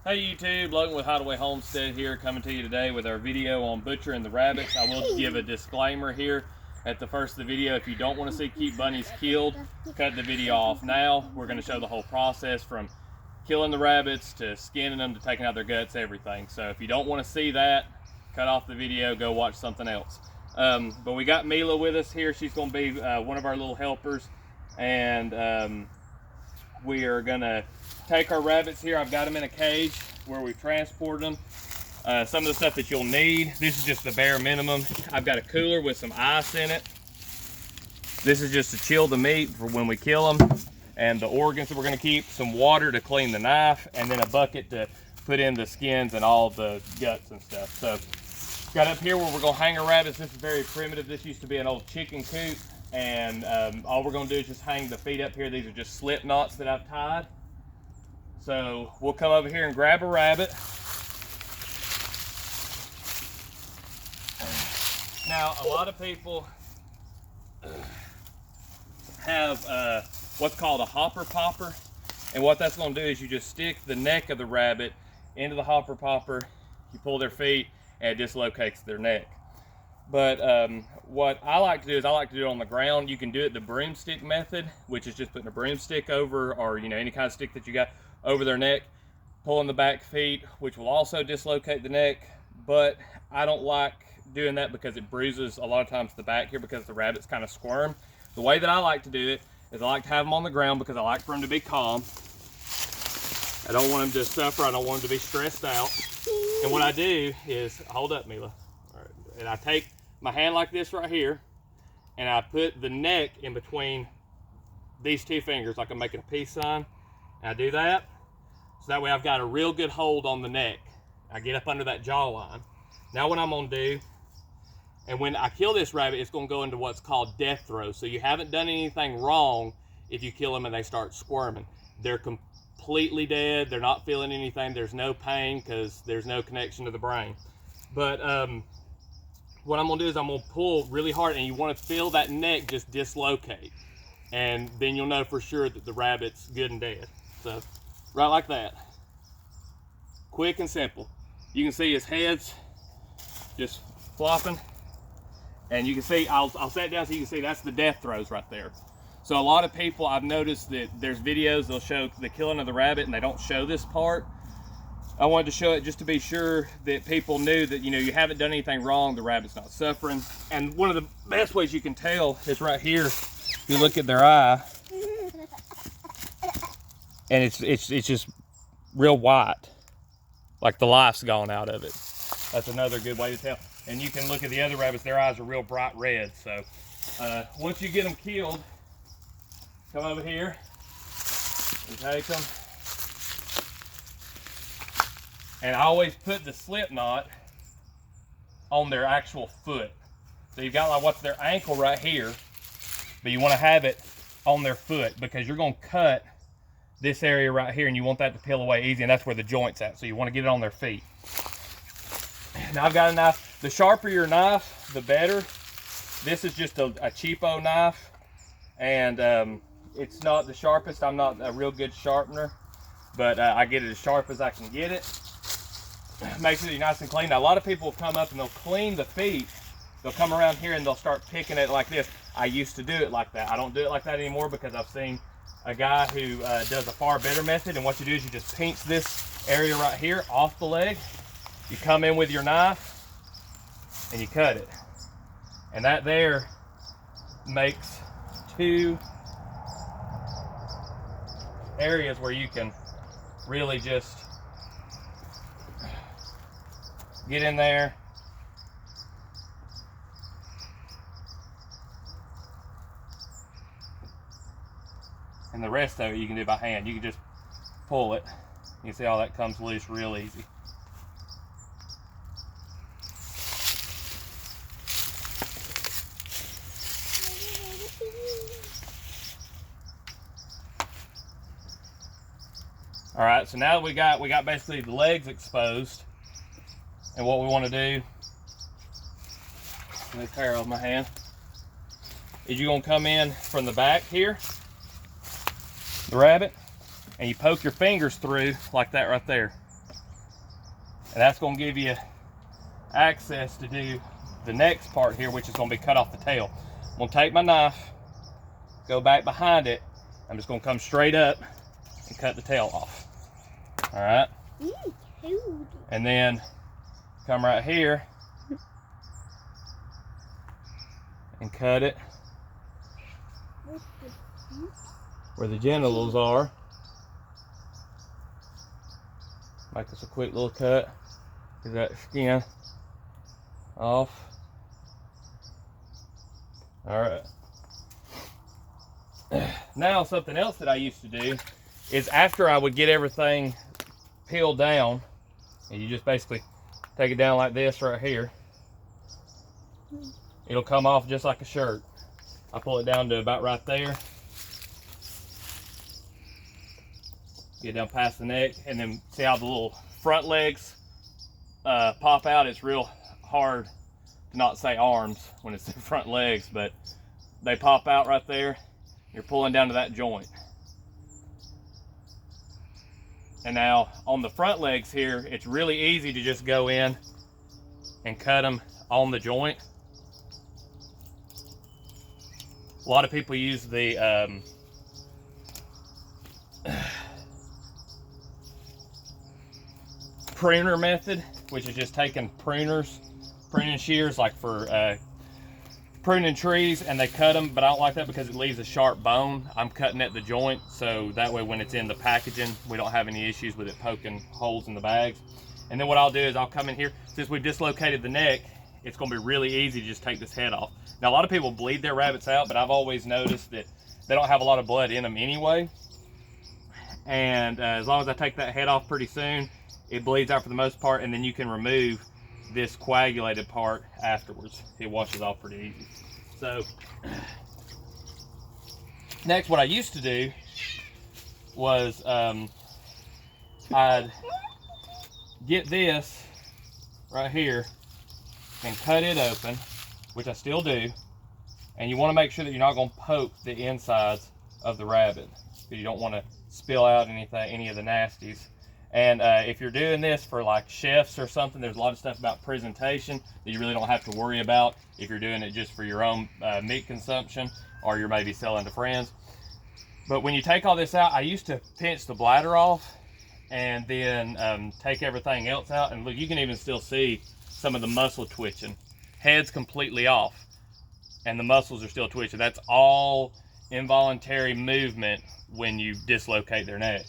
Hey YouTube, Logan with Hideaway Homestead here, coming to you today with our video on butchering the rabbits. I will give a disclaimer here at the first of the video. If you don't want to see keep bunnies killed, cut the video off now. We're going to show the whole process from killing the rabbits to skinning them to taking out their guts, everything. So if you don't want to see that, cut off the video, go watch something else. But we got Mila with us here. She's going to be one of our little helpers, and we are going to take our rabbits here. I've got them in a cage where we transport them. Some of the stuff that you'll need, this is just the bare minimum. I've got a cooler with some ice in it. This is just to chill the meat for when we kill them, and the organs that we're going to keep, some water to clean the knife, and then a bucket to put in the skins and all the guts and stuff. So got up here where we're going to hang our rabbits. This is very primitive. This used to be an old chicken coop, and all we're going to do is just hang the feet up here. These are just slip knots that I've tied. So we'll come over here and grab a rabbit. Now, a lot of people have what's called a hopper popper. And what that's going to do is you just stick the neck of the rabbit into the hopper popper, you pull their feet, and it dislocates their neck. But what I like to do is I like to do it on the ground. You can do it the broomstick method, which is just putting a broomstick over, or any kind of stick that you got over their neck, pulling the back feet, which will also dislocate the neck. But I don't like doing that because it bruises a lot of times the back here because the rabbits kind of squirm. The way that I like to do it is I like to have them on the ground because I like for them to be calm. I don't want them to suffer. I don't want them to be stressed out. And what I do is, hold up, Mila. All right. And I take my hand like this right here, and I put the neck in between these two fingers, like I'm making a peace sign. And I do that, so that way I've got a real good hold on the neck. I get up under that jawline. Now what I'm gonna do, and when I kill this rabbit, it's gonna go into what's called death throes. So you haven't done anything wrong if you kill them and they start squirming. They're completely dead, they're not feeling anything, there's no pain because there's no connection to the brain. But what I'm gonna do is I'm gonna pull really hard, and you wanna feel that neck just dislocate. And then you'll know for sure that the rabbit's good and dead. So, right like that. Quick and simple. You can see his head's just flopping. And you can see, I'll set it down so you can see that's the death throes right there. So a lot of people, I've noticed that there's videos, they'll show the killing of the rabbit and they don't show this part. I wanted to show it just to be sure that people knew that, you haven't done anything wrong, the rabbit's not suffering. And one of the best ways you can tell is right here. If you look at their eye, and it's just real white, like the life's gone out of it. That's another good way to tell. And you can look at the other rabbits, their eyes are real bright red. So once you get them killed, come over here and take them. And I always put the slip knot on their actual foot. So you've got like what's their ankle right here, but you want to have it on their foot because you're going to cut this area right here and you want that to peel away easy, and that's where the joint's at. So you want to get it on their feet. Now I've got a knife. The sharper your knife, the better. This is just a cheapo knife, and it's not the sharpest. I'm not a real good sharpener, but I get it as sharp as I can get it. Makes it nice and clean. Now a lot of people will come up and they'll clean the feet. They'll come around here and they'll start picking it like this. I used to do it like that. I don't do it like that anymore because I've seen a guy who does a far better method. And what you do is you just pinch this area right here off the leg. You come in with your knife and you cut it. And that there makes two areas where you can really just get in there. And the rest of it you can do by hand. You can just pull it. You can see how that comes loose real easy. All right, so now we got basically the legs exposed. And what we want to do, let me tear off my hand, is you're gonna come in from the back here, the rabbit, and you poke your fingers through like that right there. And that's gonna give you access to do the next part here, which is gonna be cut off the tail. I'm gonna take my knife, go back behind it. I'm just gonna come straight up and cut the tail off. All right? And then come right here and cut it where the genitals are. Make us a quick little cut. Get that skin off. All right. Now, something else that I used to do is after I would get everything peeled down, and you just basically take it down like this right here, it'll come off just like a shirt. I pull it down to about right there, get down past the neck, and then see how the little front legs pop out. It's real hard to not say arms when it's the front legs, but they pop out right there. You're pulling down to that joint. And now on the front legs here, it's really easy to just go in and cut them on the joint. A lot of people use the pruner method, which is just taking pruning shears like for pruning trees, and they cut them, but I don't like that because it leaves a sharp bone. I'm cutting at the joint, so that way when it's in the packaging, we don't have any issues with it poking holes in the bags. And then what I'll do is I'll come in here, since we've dislocated the neck, it's gonna be really easy to just take this head off. Now, a lot of people bleed their rabbits out, but I've always noticed that they don't have a lot of blood in them anyway. And as long as I take that head off pretty soon, it bleeds out for the most part, and then you can remove this coagulated part afterwards. It washes off pretty easy. So next, what I used to do was I'd get this right here and cut it open, which I still do, and you want to make sure that you're not going to poke the insides of the rabbit because you don't want to spill out any of the nasties. And if you're doing this for like chefs or something, there's a lot of stuff about presentation that you really don't have to worry about if you're doing it just for your own meat consumption, or you're maybe selling to friends. But when you take all this out, I used to pinch the bladder off and then take everything else out. And look, you can even still see some of the muscle twitching. Head's completely off and the muscles are still twitching. That's all involuntary movement when you dislocate their neck.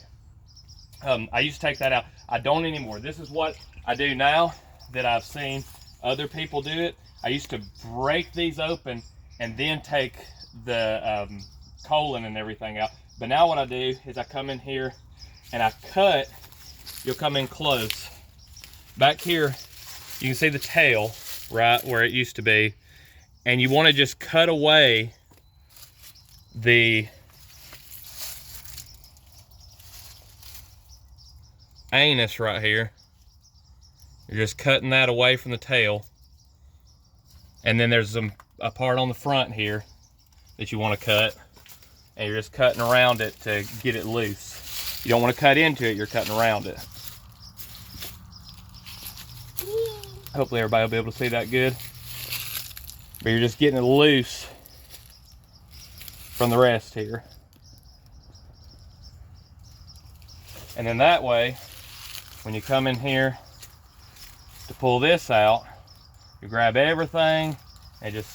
I used to take that out. I don't anymore. This is what I do now that I've seen other people do it. I used to break these open and then take the colon and everything out. But now what I do is I come in here and I cut. You'll come in close. Back here, you can see the tail right where it used to be. And you want to just cut away the anus right here. You're just cutting that away from the tail. And then there's a part on the front here that you want to cut. And you're just cutting around it to get it loose. You don't want to cut into it, you're cutting around it. Hopefully everybody will be able to see that good. But you're just getting it loose from the rest here. And then that way, when you come in here to pull this out, you grab everything and it just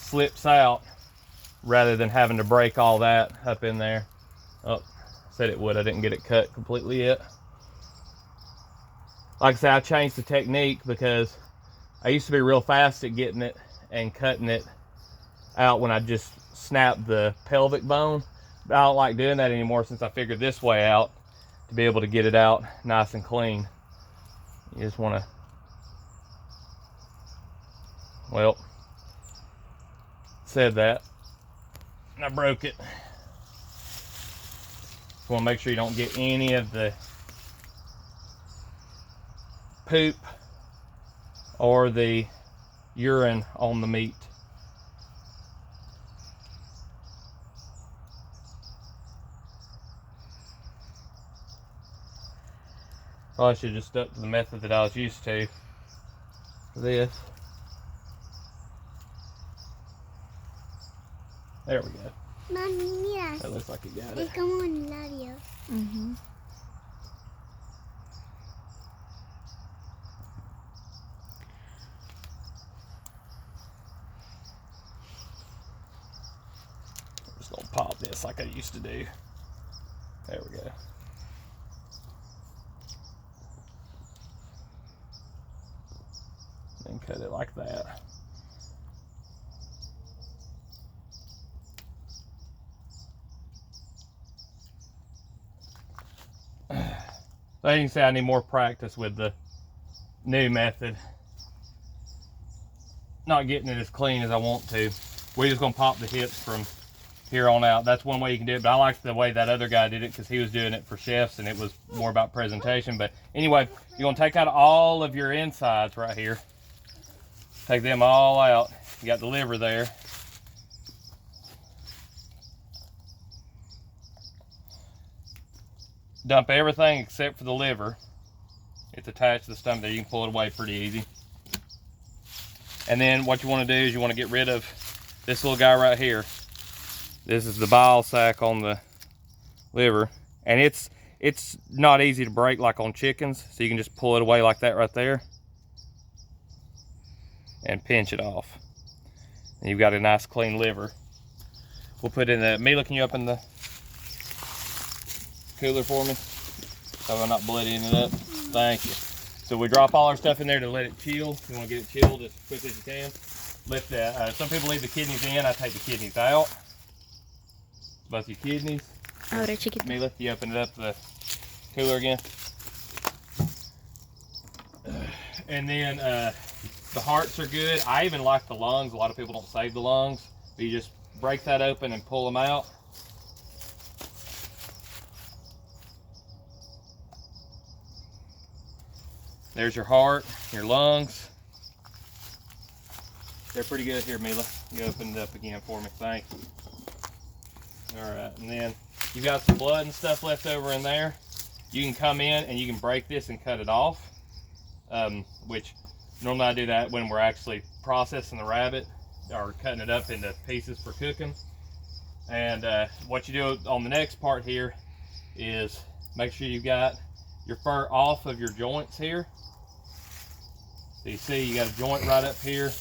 slips out rather than having to break all that up in there. Oh, said it would. I didn't get it cut completely yet. Like I said, I changed the technique because I used to be real fast at getting it and cutting it out when I just snapped the pelvic bone. But I don't like doing that anymore since I figured this way out to be able to get it out nice and clean. You just want to, well, said that and I broke it. Just want to make sure you don't get any of the poop or the urine on the meat. Probably should have just stuck to the method that I was used to for this. There we go. Mami, mira. That looks like it got Es it. como un labio. Just gonna pop this like I used to do. There we go. And cut it like that. So you can see I need more practice with the new method. Not getting it as clean as I want to. We're just gonna pop the hips from here on out. That's one way you can do it, but I like the way that other guy did it because he was doing it for chefs and it was more about presentation. But anyway, you're gonna take out all of your insides right here. Take them all out. You got the liver there. Dump everything except for the liver. It's attached to the stomach there. You can pull it away pretty easy. And then what you want to do is you want to get rid of this little guy right here. This is the bile sac on the liver. And it's not easy to break like on chickens. So you can just pull it away like that right there. And pinch it off. And you've got a nice clean liver. We'll put in the, Mila, can you open the cooler for me? So I'm not bloodying it up. Thank you. So we drop all our stuff in there to let it chill. You want to get it chilled as quick as you can. Let the, some people leave the kidneys in. I take the kidneys out. Both your kidneys. Ahora chiquito. Mila, you open it up the cooler again. And then the hearts are good. I even like the lungs. A lot of people don't save the lungs. But you just break that open and pull them out. There's your heart, your lungs. They're pretty good. Here, Mila, you open it up again for me. Thank you. All right, and then you got some blood and stuff left over in there. You can come in and you can break this and cut it off, which normally I do that when we're actually processing the rabbit or cutting it up into pieces for cooking. And what you do on the next part here is make sure you've got your fur off of your joints here. So you see you got a joint right up here.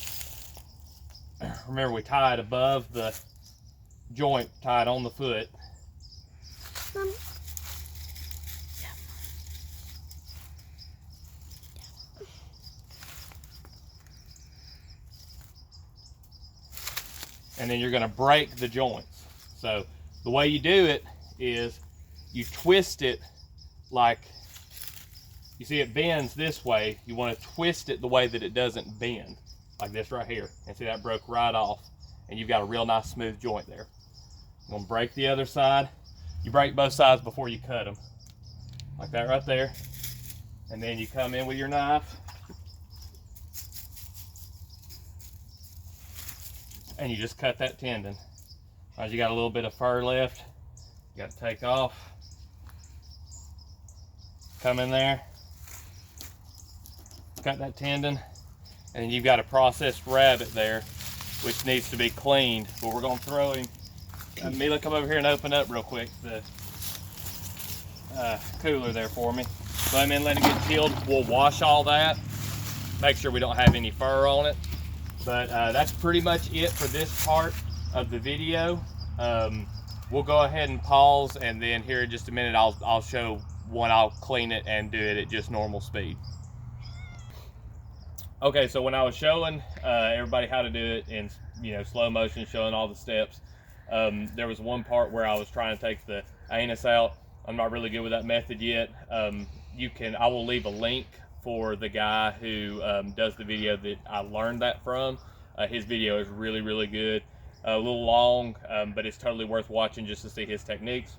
Remember, we tie it above the joint, tied on the foot. Mom. And then you're going to break the joints. So the way you do it is you twist it like, you see it bends this way. You want to twist it the way that it doesn't bend, like this right here. And see that broke right off. And you've got a real nice smooth joint there. I'm going to break the other side. You break both sides before you cut them, like that right there. And then you come in with your knife and you just cut that tendon. As you got a little bit of fur left, you got to take off. Come in there, cut that tendon, and then you've got a processed rabbit there, which needs to be cleaned. But we're going to throw him. Mila, come over here and open up real quick the cooler there for me. Throw him in, let him get chilled. We'll wash all that. Make sure we don't have any fur on it. But that's pretty much it for this part of the video. We'll go ahead and pause, and then here in just a minute I'll show when I'll clean it and do it at just normal speed. Okay, so when I was showing everybody how to do it in slow motion, showing all the steps, there was one part where I was trying to take the anus out. I'm not really good with that method yet. I will leave a link for the guy who does the video that I learned that from. His video is really, really good. A little long, but it's totally worth watching just to see his techniques.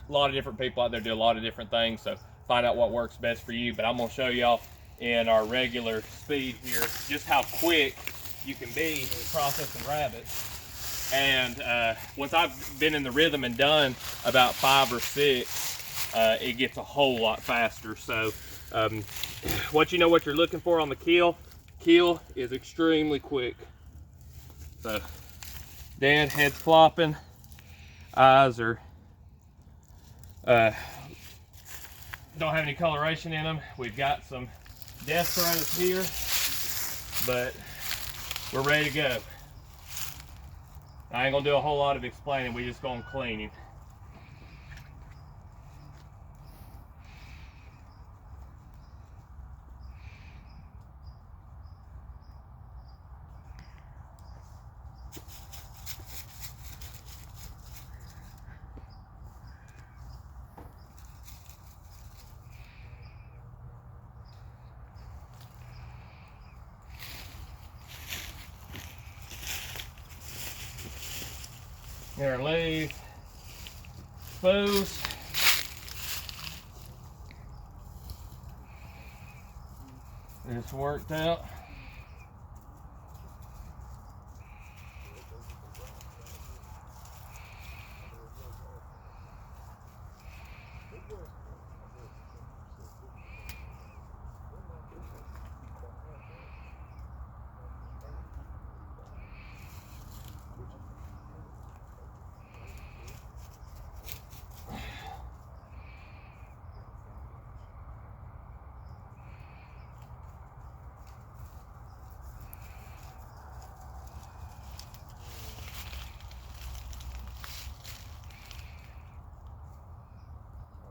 A lot of different people out there do a lot of different things, so find out what works best for you. But I'm going to show y'all in our regular speed here just how quick you can be processing rabbits. And once I've been in the rhythm and done about 5 or 6, it gets a whole lot faster. So once you know what you're looking for on the kill is extremely quick. So Dad, head's flopping, eyes are don't have any coloration in them. We've got some death throws here, but we're ready to go. I ain't gonna do a whole lot of explaining, we just gonna clean him. Our leg exposed. This worked out.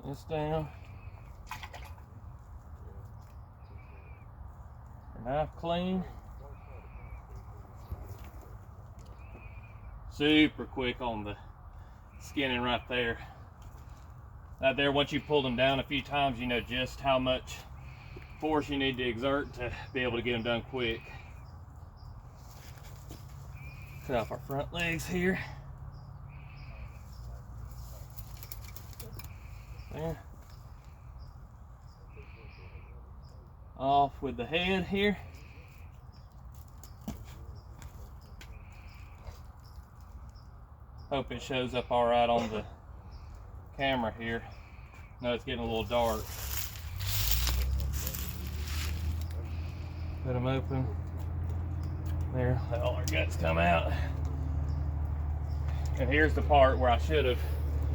This down. Knife clean. Super quick on the skinning right there. Right there, once you pull them down a few times, you know just how much force you need to exert to be able to get them done quick. Cut off our front legs here. There. Off with the head here. Hope it shows up all right on the camera here. No, it's getting a little dark. Put them open. There, let all our guts come out. And here's the part where I should have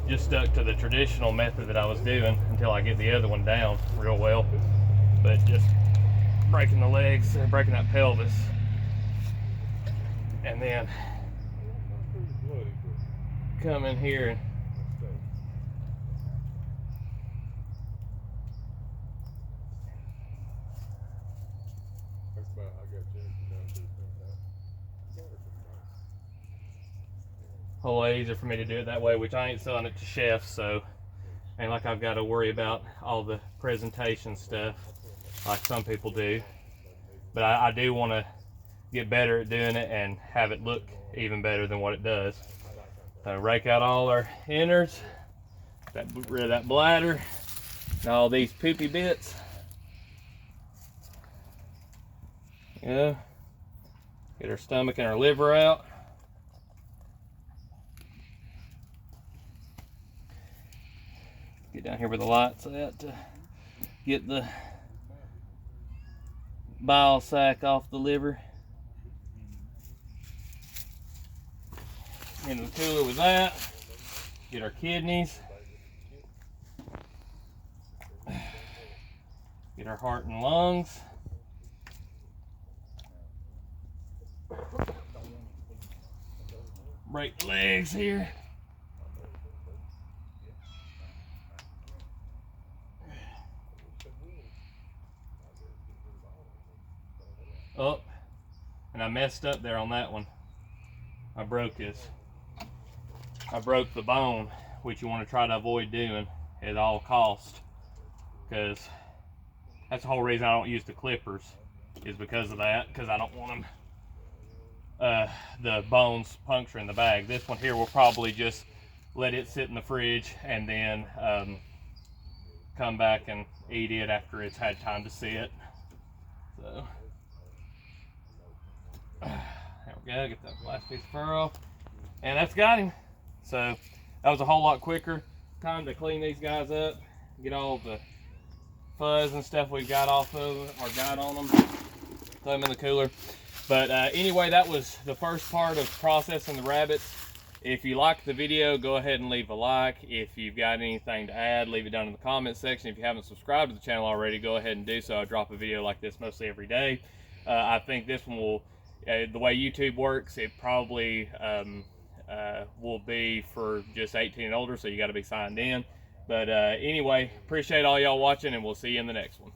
just stuck to the traditional method that I was doing until I get the other one down real well. But just breaking the legs, breaking that pelvis, and then come in here and a whole lot easier for me to do it that way, which I ain't selling it to chefs, so ain't like I've got to worry about all the presentation stuff like some people do. But I do want to get better at doing it and have it look even better than what it does. So rake out all our innards, get rid of that bladder and all these poopy bits. Yeah, get our stomach and our liver out. Get down here where the light's at to get the bile sac off the liver. Into the cooler with that. Get our kidneys. Get our heart and lungs. Break the legs here. Oh, and I messed up there on that one. I broke this. I broke the bone, which you want to try to avoid doing at all cost, because that's the whole reason I don't use the clippers, is because of that, because I don't want them, the bones puncturing the bag. This one here will probably just let it sit in the fridge and then come back and eat it after it's had time to sit. So. There we go, get that last piece of fur off. And that's got him. So that was a whole lot quicker. Time to clean these guys up get all the fuzz and stuff we've got off of them, or got on them. Throw them in the cooler. But anyway, that was the first part of processing the rabbits. If you liked the video, go ahead and leave a like. If you've got anything to add, leave it down in the comment section. If you haven't subscribed to the channel already, go ahead and do so. I drop a video like this mostly every day. I think this one will, the way YouTube works, it probably will be for just 18 and older, so you got to be signed in. But anyway, appreciate all y'all watching, and we'll see you in the next one.